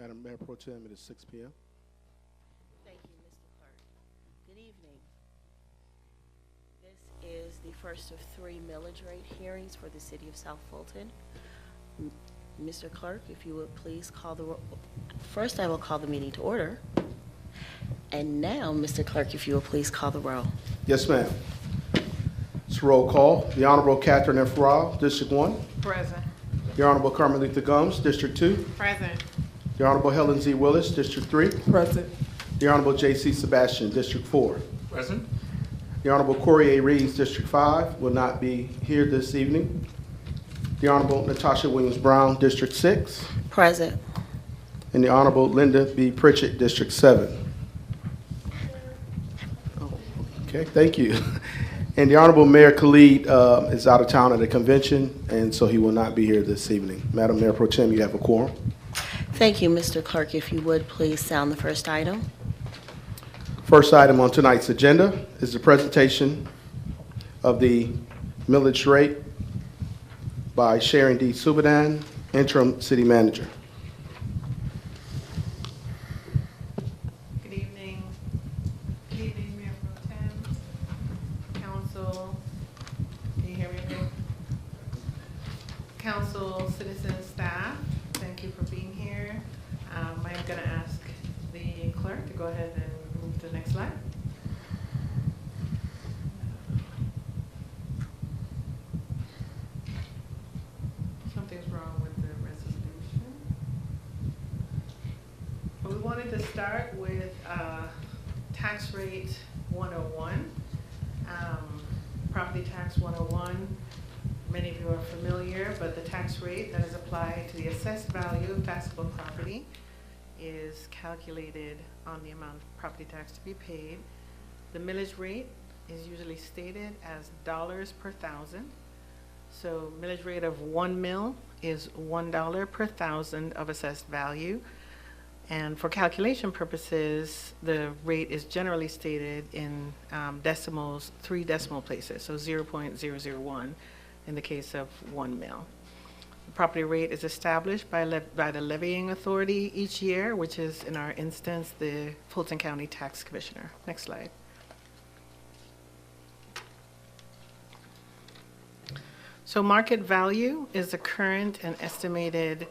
Madam Mayor Pro Tem, it is 6 p.m. Thank you, Mr. Clerk. Good evening. This is the first of 3 millage rate hearings for the City of South Fulton. Mr. Clerk, if you would please call the roll. First, I will call the meeting to order. And now, Mr. Clerk, if you will please call the roll. Yes, ma'am. It's roll call. The Honorable Catherine F. Rao, District 1. Present. The Honorable Carmen Letha Gomes, District 2. Present. The Honorable Helen Z. Willis, District 3. Present. The Honorable J.C. Sebastian, District 4. Present. The Honorable Corey A. Reeves, District 5, will not be here this evening. The Honorable Natasha Williams Brown, District 6. Present. And the Honorable Linda B. Pritchett, District 7. Okay, thank you. And the Honorable Mayor Khalid is out of town at a convention, and so he will not be here this evening. Madam Mayor Pro Tem, you have a quorum. Thank you, Mr. Clerk. If you would please sound the first item. First item on tonight's agenda is the presentation of the millage rate by Sharon D. Subadan, Interim City Manager. Good evening. Good evening, Mayor Pro Tem, Council. Can you hear me okay? Council, citizens, staff, thank you for being here. I'm going to ask the clerk to go ahead and move to the next slide. Something's wrong with the resolution. But we wanted to start with tax rate 101. Property tax 101. Many of you are familiar, but the tax rate that is applied to the assessed value of taxable property is calculated on the amount of property tax to be paid. The millage rate is usually stated as dollars per thousand. So millage rate of 1 mil is $1 per thousand of assessed value. And for calculation purposes, the rate is generally stated in decimals, 3 decimal places, so 0.001 in the case of 1 mil. The property rate is established by the levying authority each year, which is, in our instance, the Fulton County Tax Commissioner. Next slide. So market value is the current estimated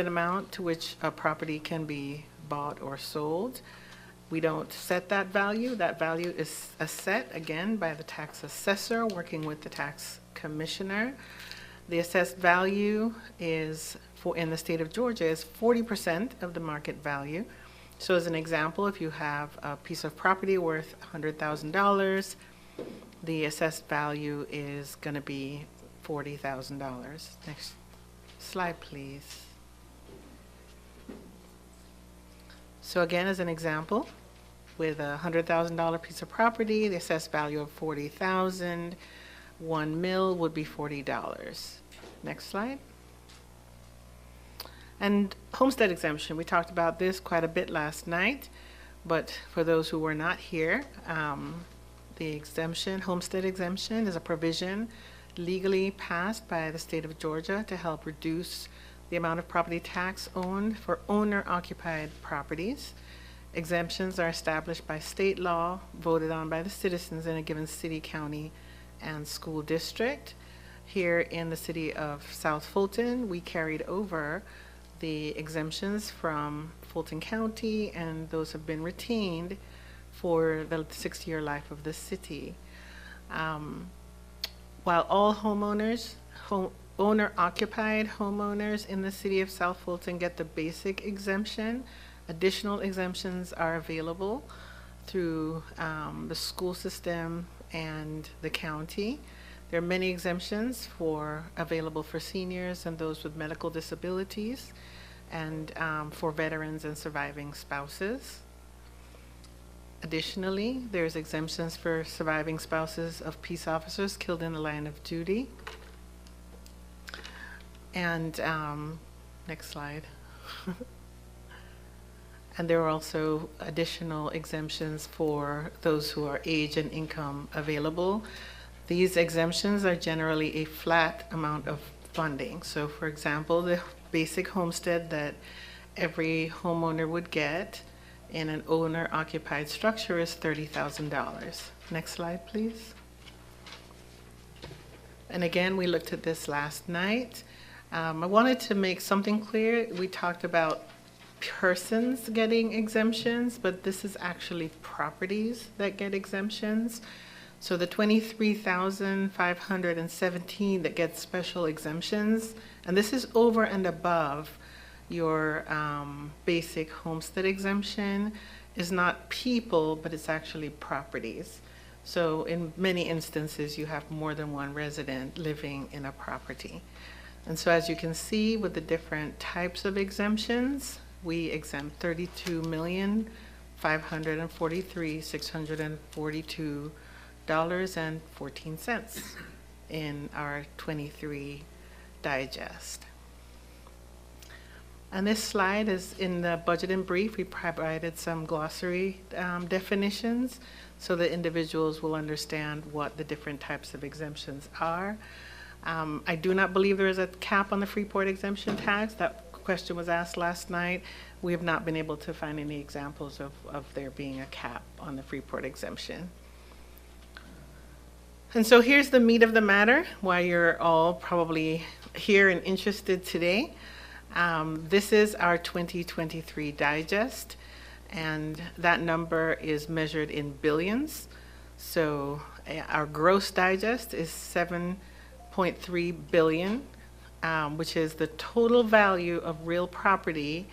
amount to which a property can be bought or sold. We don't set that value. That value is set, again, by the tax assessor working with the tax commissioner. The assessed value is, in the state of Georgia, is 40% of the market value. So as an example, if you have a piece of property worth $100,000, the assessed value is going to be $40,000. Next slide, please. So again, as an example, with a $100,000 piece of property, the assessed value of $40,000, 1 mil would be $40. Next slide. And homestead exemption, we talked about this quite a bit last night, but for those who were not here, the exemption, homestead exemption, is a provision legally passed by the state of Georgia to help reduce the amount of property tax owed for owner-occupied properties. Exemptions are established by state law, voted on by the citizens in a given city, county, and school district. Here in the city of South Fulton, we carried over the exemptions from Fulton County, and those have been retained for the 6-year life of the city. While all homeowners, owner-occupied homeowners in the city of South Fulton get the basic exemption, additional exemptions are available through the school system and the county. There are many exemptions available for seniors and those with medical disabilities, and for veterans and surviving spouses. Additionally, there's exemptions for surviving spouses of peace officers killed in the line of duty. And next slide. And there are also additional exemptions for those who are age and income available. These exemptions are generally a flat amount of funding. So for example, the basic homestead that every homeowner would get in an owner-occupied structure is $30,000. Next slide, please. And again, we looked at this last night. I wanted to make something clear. We talked about persons getting exemptions, but this is actually properties that get exemptions. So the 23,517 that get special exemptions, and this is over and above your basic homestead exemption, is not people, but it's actually properties. So in many instances, you have more than one resident living in a property. And so as you can see with the different types of exemptions, we exempt $32,543,642.14 in our 23 digest. And this slide is in the budget in brief. We provided some glossary definitions so that individuals will understand what the different types of exemptions are. I do not believe there is a cap on the Freeport exemption tax. That question was asked last night. We have not been able to find any examples of there being a cap on the Freeport exemption. And so here's the meat of the matter, why you're all probably here and interested today. This is our 2023 digest, and that number is measured in billions. So our gross digest is $7.3 billion, which is the total value of real property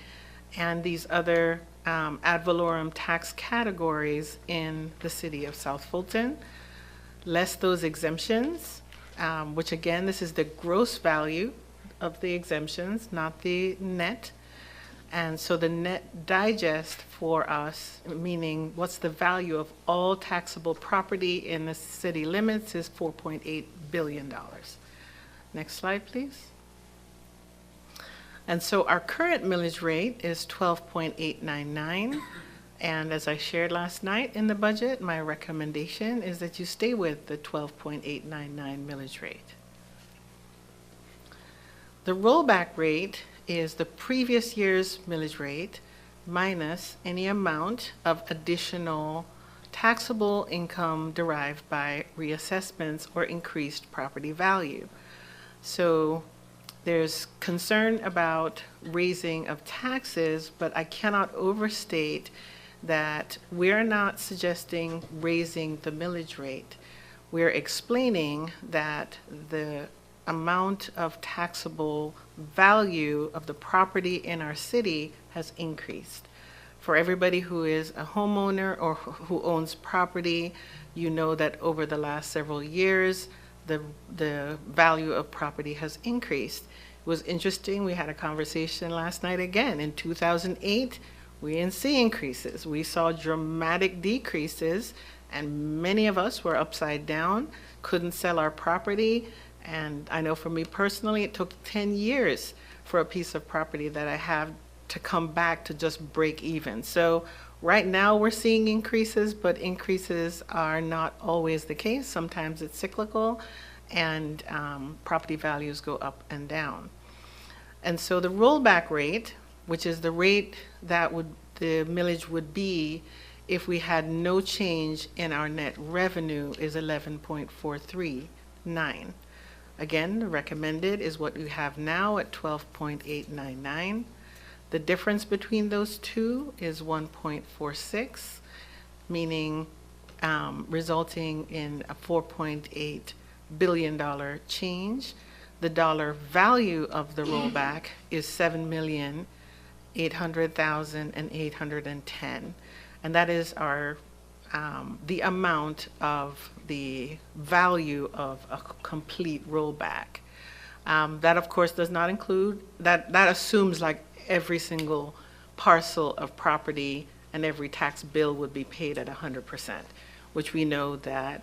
and these other ad valorem tax categories in the city of South Fulton, less those exemptions, which again, this is the gross value of the exemptions, not the net. And so the net digest for us, meaning what's the value of all taxable property in the city limits, is $4.8 billion. Next slide, please. And so our current millage rate is 12.899. And as I shared last night in the budget, my recommendation is that you stay with the 12.899 millage rate. The rollback rate is the previous year's millage rate minus any amount of additional taxable income derived by reassessments or increased property value. So there's concern about raising of taxes, but I cannot overstate that we're not suggesting raising the millage rate. We're explaining that the amount of taxable value of the property in our city has increased. For everybody who is a homeowner or who owns property, you know that over the last several years, the value of property has increased. It was interesting, we had a conversation last night again. In 2008, we didn't see increases. We saw dramatic decreases, and many of us were upside down, couldn't sell our property, And I know for me personally, it took 10 years for a piece of property that I have to come back to just break even. So right now we're seeing increases, but increases are not always the case. Sometimes it's cyclical, and property values go up and down. And so the rollback rate, which is the rate that the millage would be if we had no change in our net revenue, is 11.439. Again, the recommended is what we have now at 12.899. The difference between those two is 1.46, meaning resulting in a $4.8 billion change. The dollar value of the rollback is $7,800,810, and that is our the amount of the value of a complete rollback. That of course does not include, that assumes like every single parcel of property and every tax bill would be paid at 100%, which we know that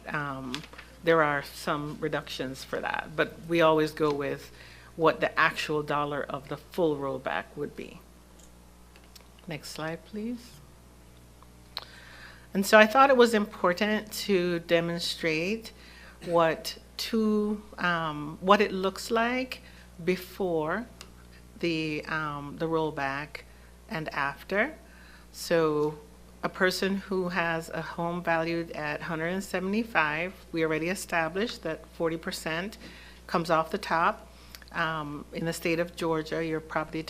there are some reductions for that, but we always go with what the actual dollar of the full rollback would be. Next slide, please. And so I thought it was important to demonstrate what it looks like before the rollback and after. So a person who has a home valued at 175, we already established that 40% comes off the top. In the state of Georgia, your property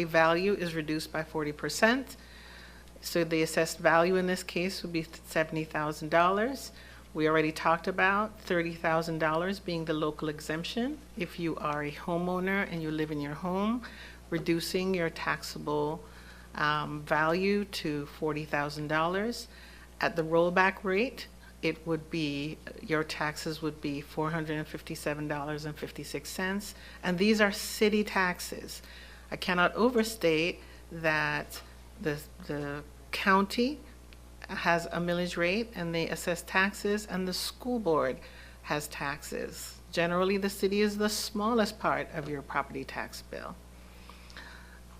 value is reduced by 40%. So the assessed value in this case would be $70,000. We already talked about $30,000 being the local exemption. If you are a homeowner and you live in your home, reducing your taxable value to $40,000. At the rollback rate, it would be, your taxes would be $457.56, and these are city taxes. I cannot overstate that the county has a millage rate and they assess taxes, and the school board has taxes. Generally, the city is the smallest part of your property tax bill.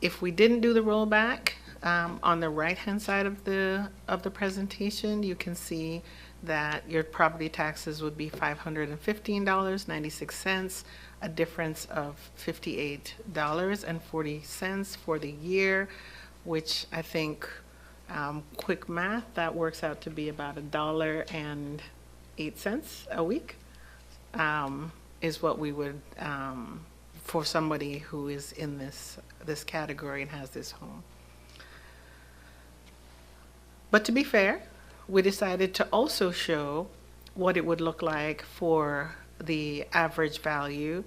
If we didn't do the rollback, on the right-hand side of the presentation, you can see that your property taxes would be $515.96, a difference of $58.40 for the year, which I think, quick math, that works out to be about $1.08 a week, is what we would, for somebody who is in this category and has this home. But to be fair, we decided to also show what it would look like for the average value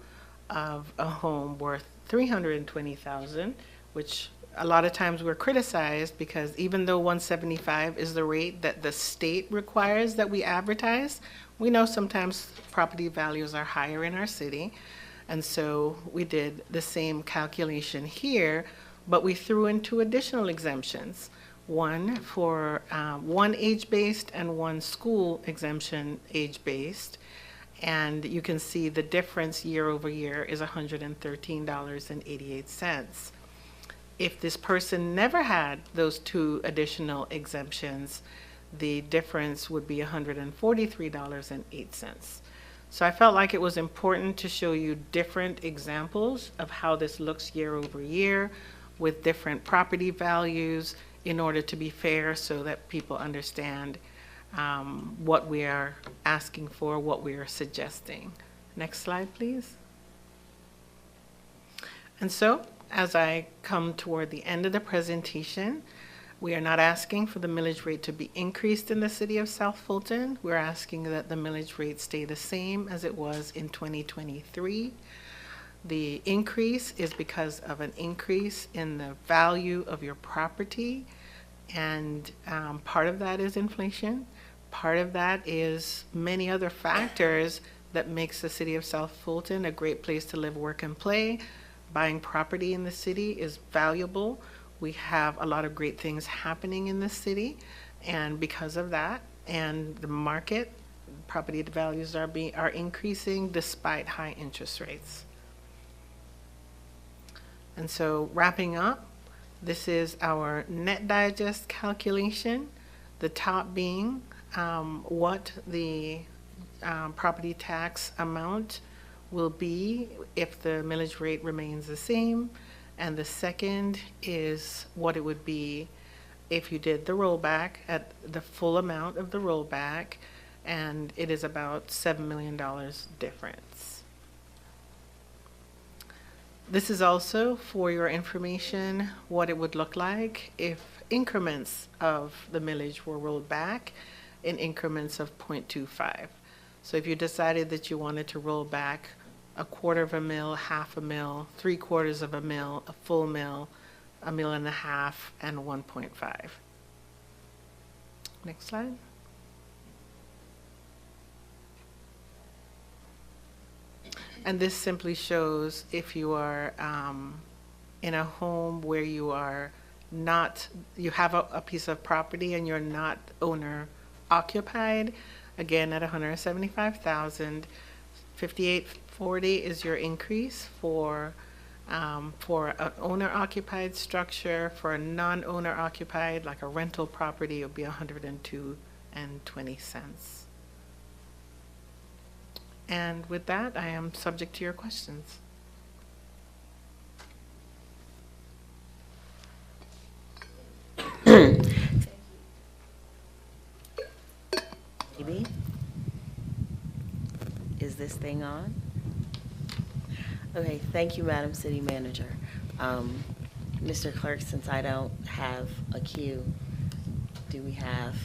of a home worth $320,000, which a lot of times we're criticized because even though 175 is the rate that the state requires that we advertise, we know sometimes property values are higher in our city. And so we did the same calculation here, but we threw in two additional exemptions. One for one age-based and one school exemption age-based. And you can see the difference year over year is $113.88. If this person never had those two additional exemptions, the difference would be $143.08. So I felt like it was important to show you different examples of how this looks year over year with different property values in order to be fair, so that people understand what we are asking for, what we are suggesting. Next slide, please. And so, as I come toward the end of the presentation, we are not asking for the millage rate to be increased in the City of South Fulton. We're asking that the millage rate stay the same as it was in 2023. The increase is because of an increase in the value of your property, and part of that is inflation. Part of that is many other factors that makes the City of South Fulton a great place to live, work, and play. Buying property in the city is valuable. We have a lot of great things happening in the city, and because of that, and the market property values are increasing despite high interest rates. And so wrapping up, this is our net digest calculation, the top being what the property tax amount will be if the millage rate remains the same, and the second is what it would be if you did the rollback at the full amount of the rollback, and it is about $7 million difference. This is also for your information what it would look like if increments of the millage were rolled back in increments of 0.25. So if you decided that you wanted to roll back a quarter of a mil, half a mil, 3/4 of a mil, a full mil, a mil and a half, and 1.5. Next slide. And this simply shows if you are in a home where you are not, you have a piece of property and you're not owner occupied, again at 175,000, 5840 is your increase for an owner-occupied structure. For a non-owner occupied, like a rental property, it would be 102.20 cents. And with that, I am subject to your questions. Maybe. Is this thing on? Okay, thank you, Madam City Manager. Mr. Clerk, since I don't have a queue, do we have?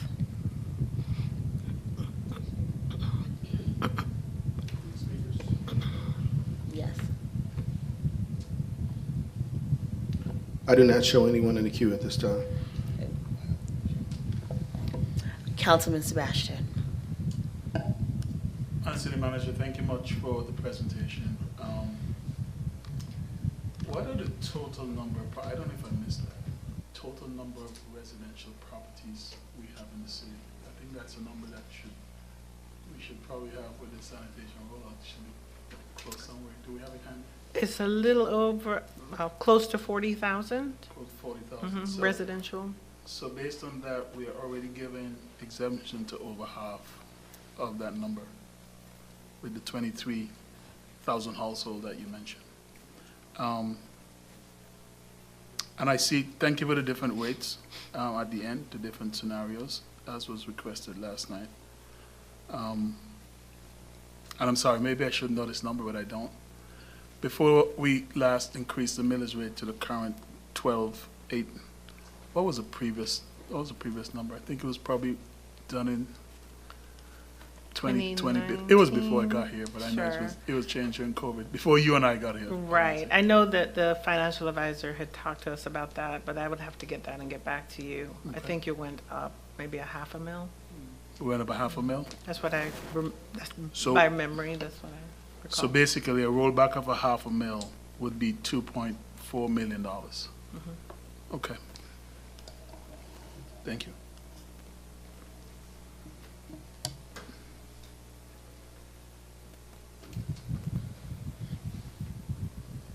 Yes. I do not show anyone in the queue at this time. Councilman Sebastian. City Manager, thank you much for the presentation. What are the total number, I don't know if I missed that, total number of residential properties we have in the city? I think that's a number that we should probably have with the sanitation rollout. Should be close somewhere. Do we have it handy? It's a little over, close to 40,000 Close 40,000. So, residential. so based on that, we are already giving exemption to over half of that number with the 23,000 household that you mentioned. And I see, thank you for the different rates at the end, the different scenarios, as was requested last night. And I'm sorry, maybe I should know this number, but I don't. Before we last increased the millage rate to the current 12.8, what was the previous number? I think it was probably done in 2020. It was before I got here, but I know it was changed during COVID, before you and I got here. Right. I know that the financial advisor had talked to us about that, but I would have to get that and get back to you. Okay. I think it went up maybe a half a mil. It went up a half a mil? That's what by memory, that's what I recall. So basically, a rollback of a half a mil would be $2.4 million. Mm-hmm. Okay. Thank you.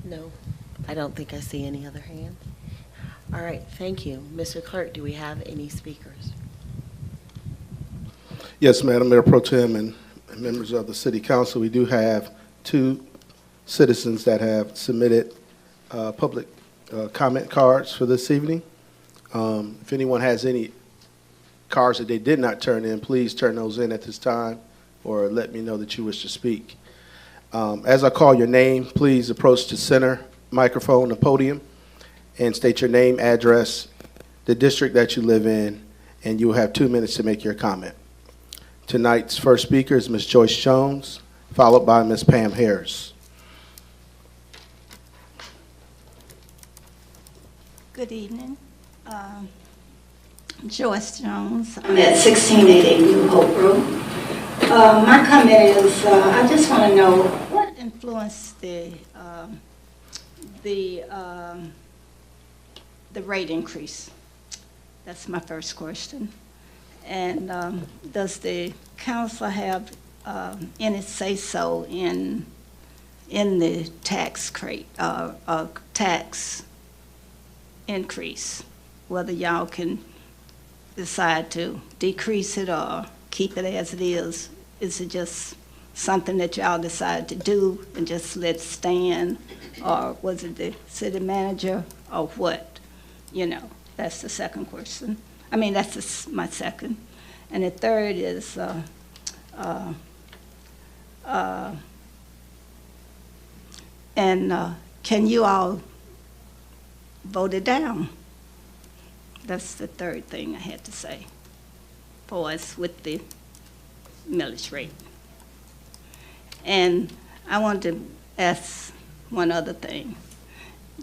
No, I don't think I see any other hands. All right, thank you. Mr. Clerk, do we have any speakers? Yes, Madam Mayor Pro Tem and members of the City Council, we do have 2 citizens that have submitted public comment cards for this evening. If anyone has any cards that they did not turn in, please turn those in at this time or let me know that you wish to speak. As I call your name, please approach the center microphone, the podium, and state your name, address, the district that you live in, and you will have 2 minutes to make your comment. Tonight's first speaker is Ms. Joyce Jones, followed by Ms. Pam Harris. Good evening. Joyce Jones. I'm at 1688 New Hope Road. My comment is, I just want to know what influenced the rate increase. That's my first question. And does the council have any say-so in the tax increase? Whether y'all can decide to decrease it or keep it as it is? Is it just something that y'all decide to do and just let stand? Or was it the city manager or what? You know, that's the second question. I mean, that's my second. And the third is, can you all vote it down? That's the third thing I had to say for us with the millage rate. And I wanted to ask one other thing.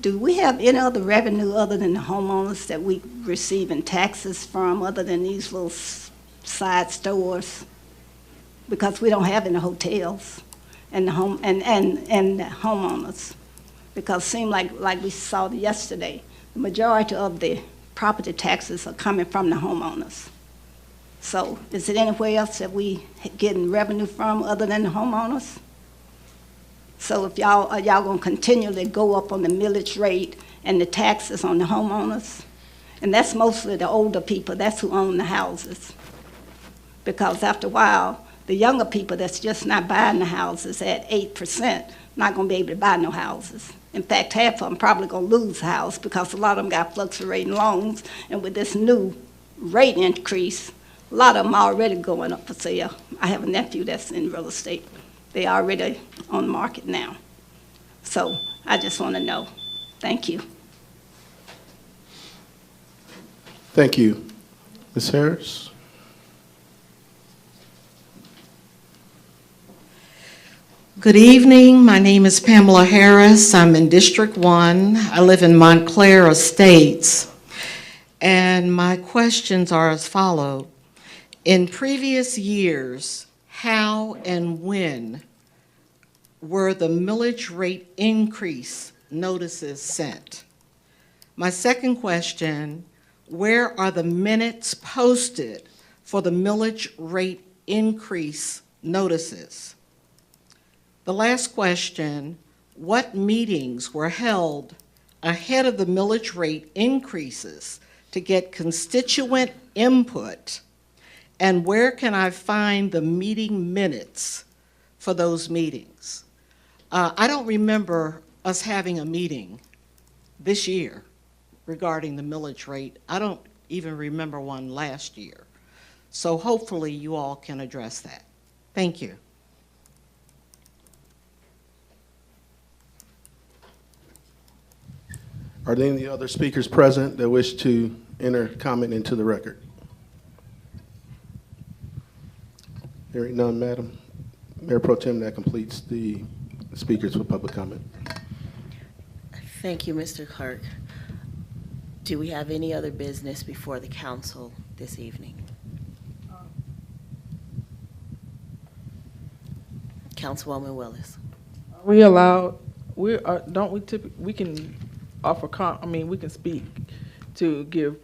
Do we have any other revenue other than the homeowners that we receive in taxes from, other than these little side stores? Because we don't have any hotels and the homeowners. Because it seemed like we saw yesterday, the majority of the property taxes are coming from the homeowners. So is it anywhere else that we getting revenue from other than the homeowners? So if y'all gonna continually go up on the millage rate and the taxes on the homeowners? And that's mostly the older people, that's who own the houses. Because after a while, the younger people that's just not buying the houses at 8%, not gonna be able to buy no houses. In fact, half of them probably gonna lose a house because a lot of them got fluctuating loans, and with this new rate increase, a lot of them are already going up for sale. I have a nephew that's in real estate. They are already on the market now. So I just want to know. Thank you. Thank you. Ms. Harris? Good evening. My name is Pamela Harris. I'm in District 1. I live in Montclair Estates. And my questions are as follows. In previous years, how and when were the millage rate increase notices sent? My second question, where are the minutes posted for the millage rate increase notices? The last question, what meetings were held ahead of the millage rate increases to get constituent input? And where can I find the meeting minutes for those meetings? I don't remember us having a meeting this year regarding the millage rate. I don't even remember one last year. So hopefully you all can address that. Thank you. Are there any other speakers present that wish to enter comment into the record? Hearing none, Madam Mayor Pro Tem, that completes the speakers for public comment. Thank you, Mr. Clerk. Do we have any other business before the council this evening? Councilwoman Willis. We allowed, don't we typically, we can offer, we can speak to give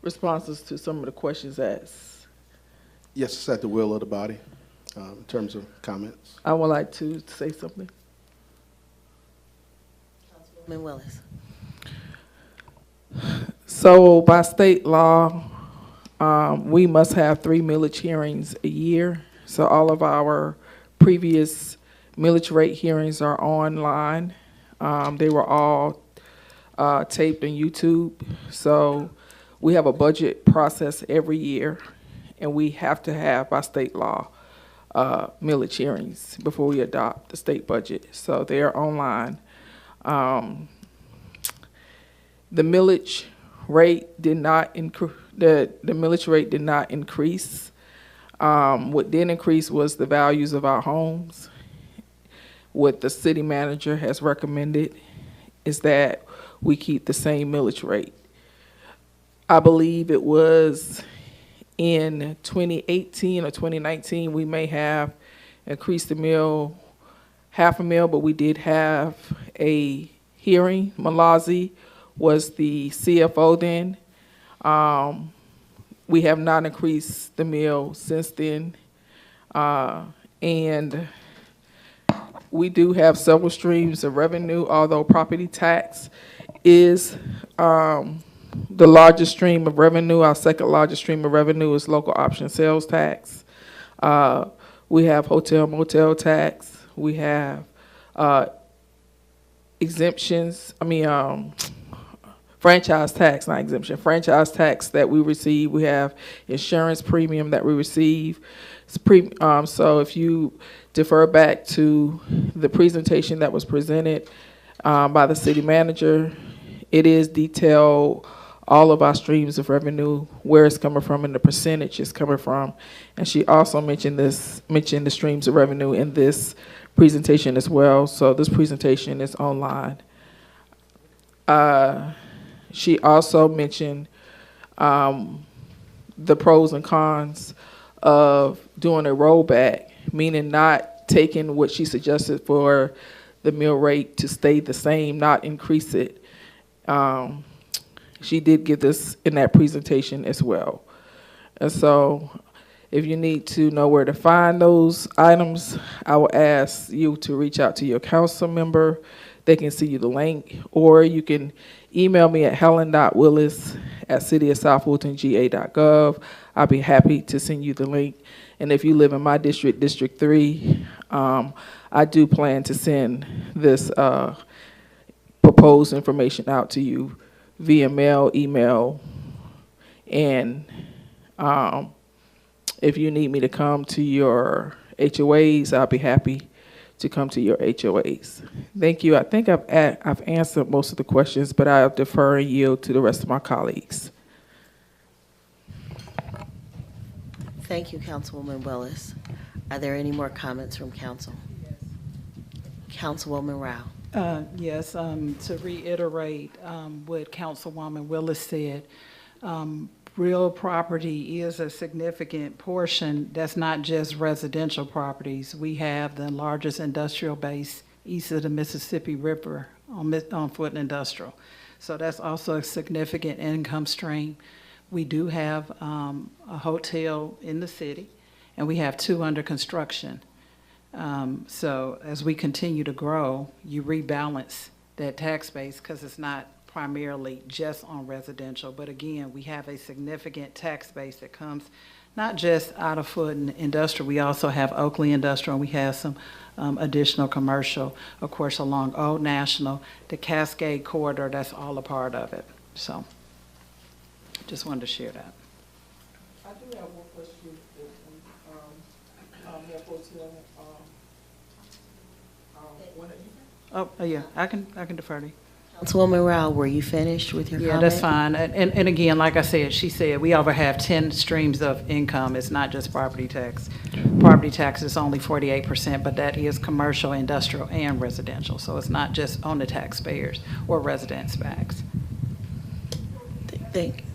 responses to some of the questions asked. Yes, it's at the will of the body in terms of comments. I would like to say something. Councilwoman Willis. So by state law, we must have 3 millage hearings a year. So all of our previous millage rate hearings are online. They were all taped on YouTube. So we have a budget process every year, and we have to have, by state law, millage hearings before we adopt the state budget. So they are online. The millage rate did not increase. The millage rate did not increase. What did increase was the values of our homes. What the city manager has recommended is that we keep the same millage rate. I believe it was in 2018 or 2019, we may have increased the mill half a mil, but we did have a hearing. Malazi was the CFO then. we have not increased the mill since then. And we do have several streams of revenue, although property tax is the largest stream of revenue. Our second largest stream of revenue is local option sales tax. We have hotel motel tax. We have exemptions, franchise tax, not exemption, franchise tax that we receive. We have insurance premium that we receive. So if you defer back to the presentation that was presented by the city manager, it is detailed all of our streams of revenue, where it's coming from and the percentage it's coming from. And she also mentioned the streams of revenue in this presentation as well. So this presentation is online. She also mentioned the pros and cons of doing a rollback, meaning not taking what she suggested for the mill rate to stay the same, not increase it. She did give this in that presentation as well. And so if you need to know where to find those items, I will ask you to reach out to your council member. They can see you the link, or you can email me at helen.willis@cityofsouthfultonga.gov. I'll be happy to send you the link. And if you live in my district, District 3, I do plan to send this proposed information out to you via mail, email, and if you need me to come to your HOAs, I'll be happy to come to your HOAs. Thank you. I think I've answered most of the questions, but I'll defer and yield to the rest of my colleagues. Thank you, Councilwoman Willis. Are there any more comments from council? Councilwoman Rao. Yes, to reiterate what Councilwoman Willis said, real property is a significant portion. That's not just residential properties. We have the largest industrial base east of the Mississippi River on Fulton Industrial. So that's also a significant income stream. We do have a hotel in the city, and we have 2 under construction. So as we continue to grow, you rebalance that tax base because it's not primarily just on residential. But again, we have a significant tax base that comes not just out of Fulton Industrial. We also have Oakley Industrial, and we have some additional commercial, of course, along Old National, the Cascade Corridor, that's all a part of it. So just wanted to share that. I do have one question. Oh, yeah, I can defer to you. Councilwoman Rao, were you finished with your comment? Yeah, that's fine. And again, like I said, she said, we over have 10 streams of income. It's not just property tax. Property tax is only 48%, but that is commercial, industrial, and residential. So it's not just on the taxpayers or residents' backs. Thank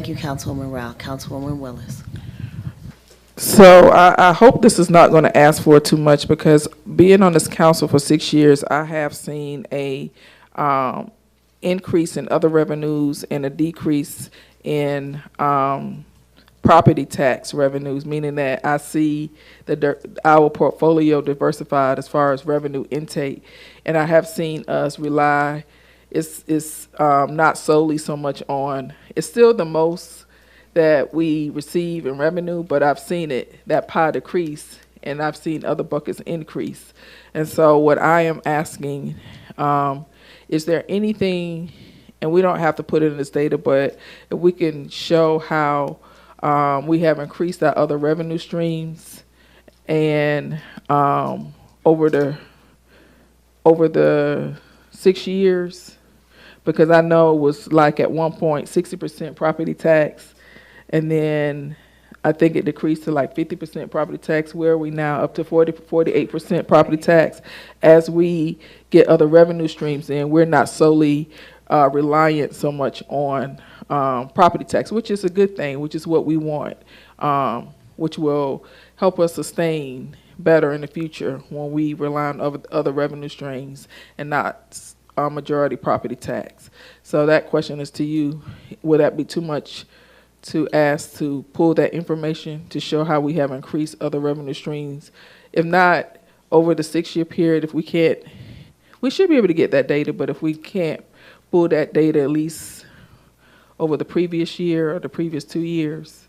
you, Councilwoman Rao. Councilwoman Willis. So I hope this is not going to ask for too much, because being on this council for 6 years, I have seen a increase in other revenues and a decrease in property tax revenues, meaning that I see our portfolio diversified as far as revenue intake, and I have seen us rely. It's not solely so much on. It's still the most that we receive in revenue, but I've seen that pie decrease, and I've seen other buckets increase. And so what I am asking, is there anything, and we don't have to put it in this data, but if we can show how we have increased our other revenue streams, and over the 6 years, because I know it was like at one point 60% property tax, and then I think it decreased to like 50% property tax. Where are we now? Up to 48% property tax. As we get other revenue streams in, we're not solely reliant so much on property tax, which is a good thing, which is what we want, which will help us sustain better in the future when we rely on other revenue streams and not majority property tax. So that question is to you. Would that be too much to ask to pull that information to show how we have increased other revenue streams? If not, over the 6-year period, if we can't, we should be able to get that data, but if we can't pull that data at least over the previous year or the previous 2 years,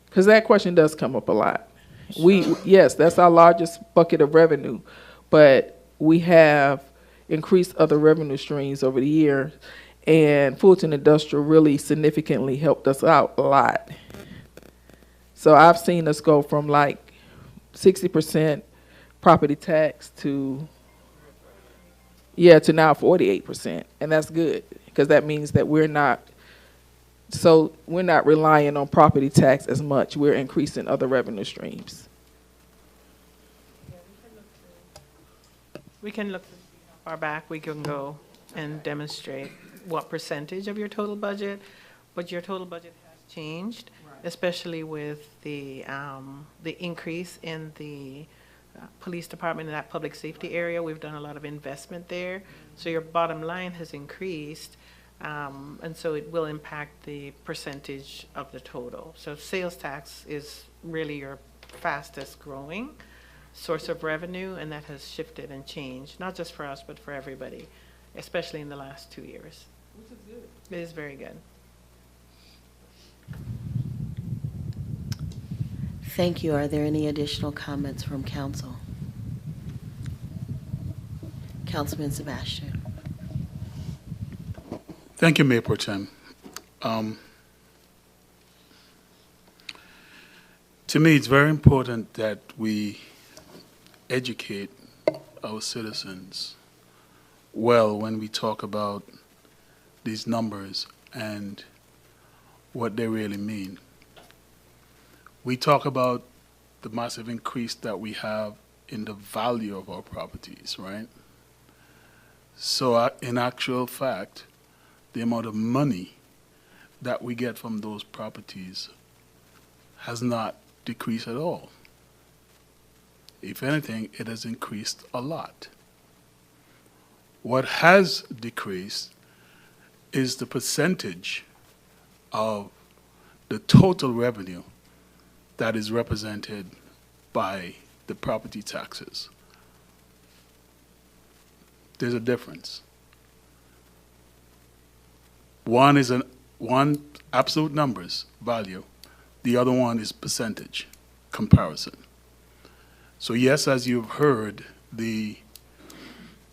because that question does come up a lot. Yes, that's our largest bucket of revenue, but we have increased other revenue streams over the year, and Fulton Industrial really significantly helped us out a lot. So I've seen us go from like 60% property tax to now 48%, and that's good, because that means that we're not relying on property tax as much. We're increasing other revenue streams. We can look far back, we can go and demonstrate what percentage of your total budget, but your total budget has changed, especially with the increase in the police department in that public safety area. We've done a lot of investment there. So your bottom line has increased, and so it will impact the percentage of the total. So sales tax is really your fastest growing source of revenue, and that has shifted and changed, not just for us, but for everybody, especially in the last 2 years. Which is good. It is very good. Thank you. Are there any additional comments from council? Councilman Sebastian. Thank you, Mayor Pro Tem. To me, it's very important that we educate our citizens well when we talk about these numbers and what they really mean. We talk about the massive increase that we have in the value of our properties, right? So in actual fact, the amount of money that we get from those properties has not decreased at all. If anything, it has increased a lot. What has decreased is the percentage of the total revenue that is represented by the property taxes. There's a difference. One is one absolute numbers value, the other one is percentage comparison. So yes, as you've heard, the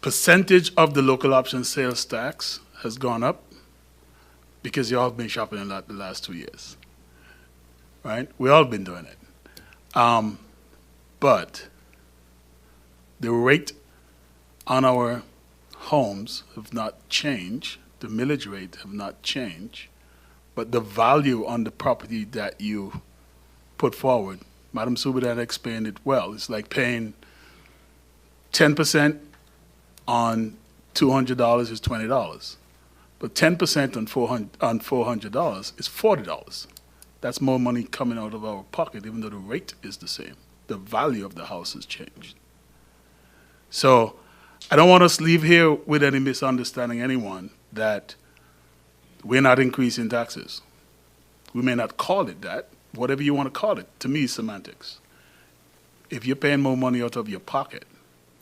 percentage of the local option sales tax has gone up because y'all have been shopping a lot the last 2 years, right? We all been doing it. But the rate on our homes have not changed, the millage rate have not changed, but the value on the property that you put forward, Madam Subhadan explained it well. It's like paying 10% on $200 is $20, but 10% on $400 is $40. That's more money coming out of our pocket, even though the rate is the same. The value of the house has changed. So I don't want us to leave here with any misunderstanding anyone that we're not increasing taxes. We may not call it that. Whatever you want to call it, to me, is semantics. If you're paying more money out of your pocket,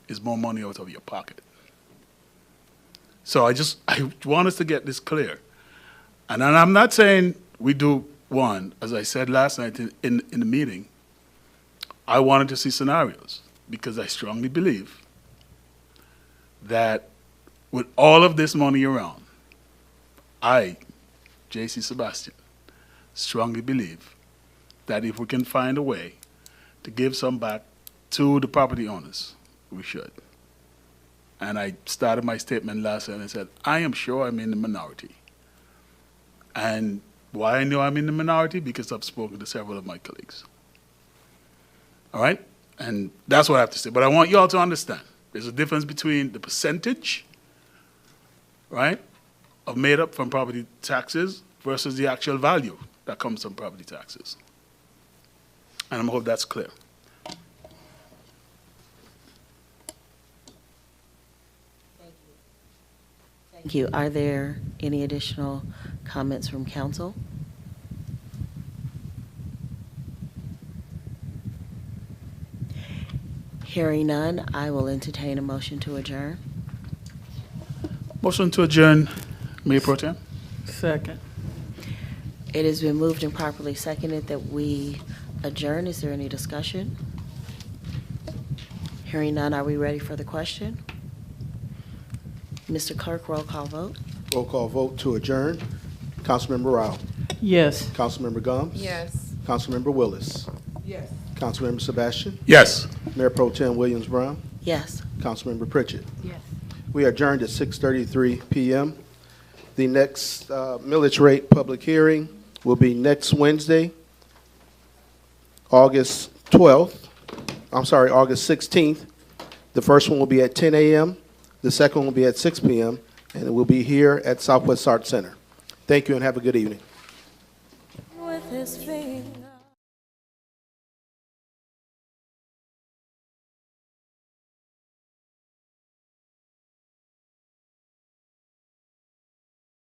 it's more money out of your pocket. So I want us to get this clear. And I'm not saying we do one. As I said last night in the meeting, I wanted to see scenarios because I strongly believe that with all of this money around, I, J.C. Sebastian, strongly believe that if we can find a way to give some back to the property owners, we should. And I started my statement last night and I said, I am sure I'm in the minority. And why I know I'm in the minority? Because I've spoken to several of my colleagues. All right? And that's what I have to say. But I want you all to understand, there's a difference between the percentage, right, of made up from property taxes versus the actual value that comes from property taxes. And I hope that's clear. Thank Thank you. Are there any additional comments from council? Hearing none, I will entertain a motion to adjourn. Motion to adjourn, Mayor Pro Tem. Second. It has been moved and properly seconded that we adjourn. Is there any discussion? Hearing none, are we ready for the question? Mr. Clerk, roll call vote. Roll call vote to adjourn. Councilmember Rao. Yes. Councilmember Gomes. Yes. Councilmember Willis. Yes. Councilmember Sebastian. Yes. Mayor Pro Tem Williams Brown. Yes. Councilmember Pritchett. Yes. We are adjourned at 6:33 p.m. The next millage rate public hearing will be next Wednesday, August 16th. The first one will be at 10 a.m. The second one will be at 6 p.m. And it will be here at Southwest Arts Center. Thank you and have a good evening. With his finger.